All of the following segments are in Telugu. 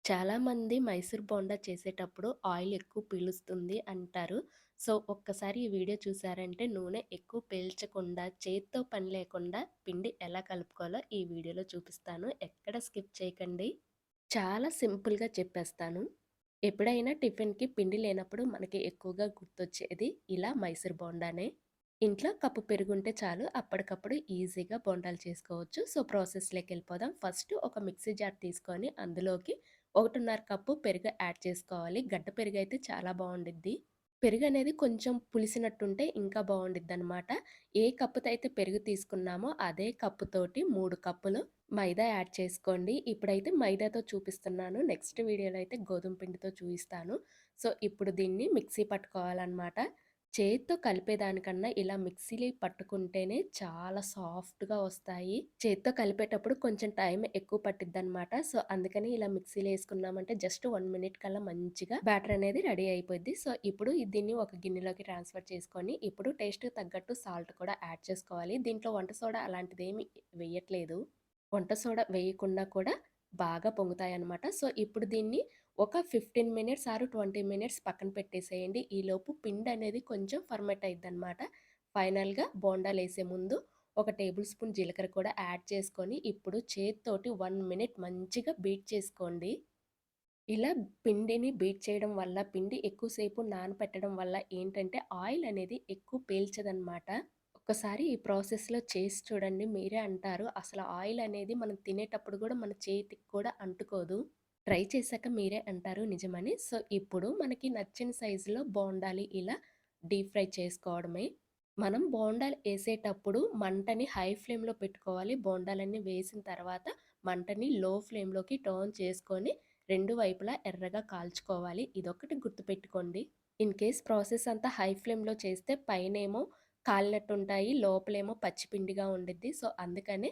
చాలామంది మైసూర్ బోండా చేసేటప్పుడు ఆయిల్ ఎక్కువ పీలుస్తుంది అంటారు. సో, ఒక్కసారి ఈ వీడియో చూసారంటే నూనె ఎక్కువ పీల్చకుండా, చేత్తో పని లేకుండా పిండి ఎలా కలుపుకోవాలో ఈ వీడియోలో చూపిస్తాను. ఎక్కడ స్కిప్ చేయకండి. చాలా సింపుల్‌గా చెప్పేస్తాను. ఎప్పుడైనా టిఫిన్‌కి పిండి లేనప్పుడు మనకి ఎక్కువగా గుర్తొచ్చేది ఇలా మైసూర్ బోండానే. ఇంట్లో కప్పు పెరుగుంటే చాలు అప్పటికప్పుడు ఈజీగా బోండాలు చేసుకోవచ్చు. సో, ప్రాసెస్‌లోకెళ్ళిపోదాం. ఫస్ట్ ఒక మిక్సీ జార్ తీసుకొని అందులోకి 1:30 కప్పు పెరుగు యాడ్ చేసుకోవాలి. గడ్డ పెరుగైతే చాలా బావుండిద్ది. పెరుగనేది కొంచెం పులిసినట్టుంటే ఇంకా బావుండిద్దనమాట. ఏ కప్పుతో అయితే పెరుగు తీసుకున్నామో అదే కప్పుతోటి 3 కప్పులు మైదా యాడ్ చేసుకోండి. ఇప్పుడైతే మైదాతో చూపిస్తున్నాను. నెక్స్ట్ వీడియోలో అయితే గోధుమ పిండితో చూయిస్తాను. సో, ఇప్పుడు దీన్ని మిక్సీ పట్టుకోవాలనమాట. చేత్తో కలిపేదానికన్నా ఇలా మిక్సీలో పట్టుకుంటేనే చాలా సాఫ్ట్‌గా వస్తాయి. చేత్తో కలిపేటప్పుడు కొంచెం టైం ఎక్కువ పట్టిద్దనమాట. సో, అందుకని ఇలా మిక్సీలో యేసుకున్నామంటే జస్ట్ 1 మినిట్ కల్లా మంచిగా బ్యాటర్ అనేది రెడీ అయిపోద్ది. సో, ఇప్పుడు దీన్ని ఒక గిన్నెలోకి ట్రాన్స్‌ఫర్ చేసుకొని, ఇప్పుడు టేస్ట్‌కి తగ్గట్టు సాల్ట్ కూడా యాడ్ చేసుకోవాలి. దీంట్లో వంట సోడా అలాంటిదేమి వెయ్యట్లేదు. వంట సోడా వేయకుండా కూడా బాగా పొంగుతాయన్నమాట. సో, ఇప్పుడు దీన్ని ఒక 15 మినిట్స్ ఆర్ 20 మినిట్స్ పక్కన పెట్టేసేయండి. ఈలోపు పిండనేది కొంచెం ఫర్మెంట్ అయిద్దనమాట. ఫైనల్‌గా బోండాలేసే ముందు ఒక టేబుల్ స్పూన్ జీలకర్ర కూడా యాడ్ చేసుకొని, ఇప్పుడు చేత్తోటి 1 మినిట్ మంచిగా బీట్ చేసుకోండి. ఇలా పిండిని బీట్ చేయడం వల్ల, పిండి ఎక్కువ సేపు నానపెట్టడం వల్ల ఏంటంటే, ఆయిల్ అనేది ఎక్కువ పీల్చదనమాట. ఒక్కసారి ఈ ప్రాసెస్‌లో చేసి చూడండి. మీరే అంటారు, అసల ఆయిల్ అనేది మనం తినేటప్పుడు గూడా మన చేతికి కూడా అంటుకోదు. ట్రై చేశాక మీరే అంటారు నిజమని. సో, ఇప్పుడు మనకి నచ్చిన సైజులో బోండాలు ఇలా డీప్ ఫ్రై చేసుకోవడమే. మనం బోండాలు ఏసేటప్పుడు మంటని హై ఫ్లేమ్‌లో పెట్టుకోవాలి. బోండాలన్నీ వేసిన తర్వాత మంటని లో ఫ్లేమ్‌లోకి టర్న్ చేసుకొని, 2 వైపులా ఎర్రగా కాల్చుకోవాలి. ఇదొక్కటి గుర్తుపెట్టుకోండి. ఇన్ కేస్ ప్రాసెస్ అంతా హై ఫ్లేమ్‌లో చేస్తే పైనేమో కాలినట్టుంటాయి. లోపలేమో పచ్చిపిండిగా ఉండిద్ది. సో, అందుకనే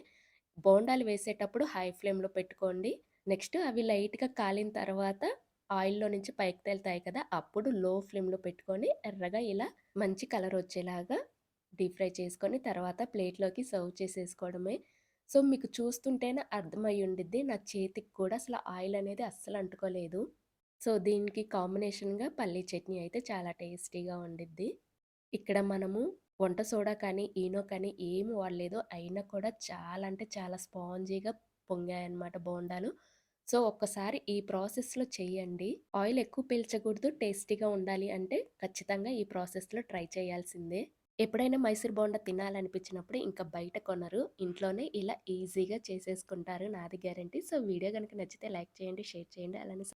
బోండాలు వేసేటప్పుడు హై ఫ్లేమ్‌లో పెట్టుకోండి. నెక్స్ట్ అవి లైట్‌గా కాలిన తర్వాత ఆయిల్‌లో నుంచి పైకి తేలుతాయి కదా! అప్పుడు లో ఫ్లేమ్‌లో పెట్టుకొని ఎర్రగా ఇలా మంచి కలర్ వచ్చేలాగా డీప్ ఫ్రై చేసుకొని తర్వాత ప్లేట్‌లోకి సర్వ్ చేసేసుకోవడమే. సో, మీకు చూస్తుంటేనే అర్థమై ఉండిద్ది. నా చేతికి కూడా అసలు ఆయిల్ అనేది అస్సలు అంటుకోలేదు. సో, దీనికి కాంబినేషన్‌గా పల్లీ చట్నీ అయితే చాలా టేస్టీగా ఉండిద్ది. ఇక్కడ మనము వంట సోడా కానీ, ఈనో కానీ ఏమి వాడలేదు. అయినా కూడా చాలా అంటే చాలా స్పాంజీగా పొంగాయన్నమాట బోండాలు. సో, ఒక్కసారి ఈ ప్రాసెస్‌లో చెయ్యండి. ఆయిల్ ఎక్కువ పీల్చకూడదు, టేస్టీగా ఉండాలి అంటే ఖచ్చితంగా ఈ ప్రాసెస్‌లో ట్రై చేయాల్సిందే. ఎప్పుడైనా మైసూర్ బోండా తినాలనిపించినప్పుడు ఇంకా బయట కొనరు. ఇంట్లోనే ఇలా ఈజీగా చేసేసుకుంటారు. నాది గ్యారంటీ. సో, వీడియో గనుక నచ్చితే లైక్ చేయండి, షేర్ చేయండి. అలానే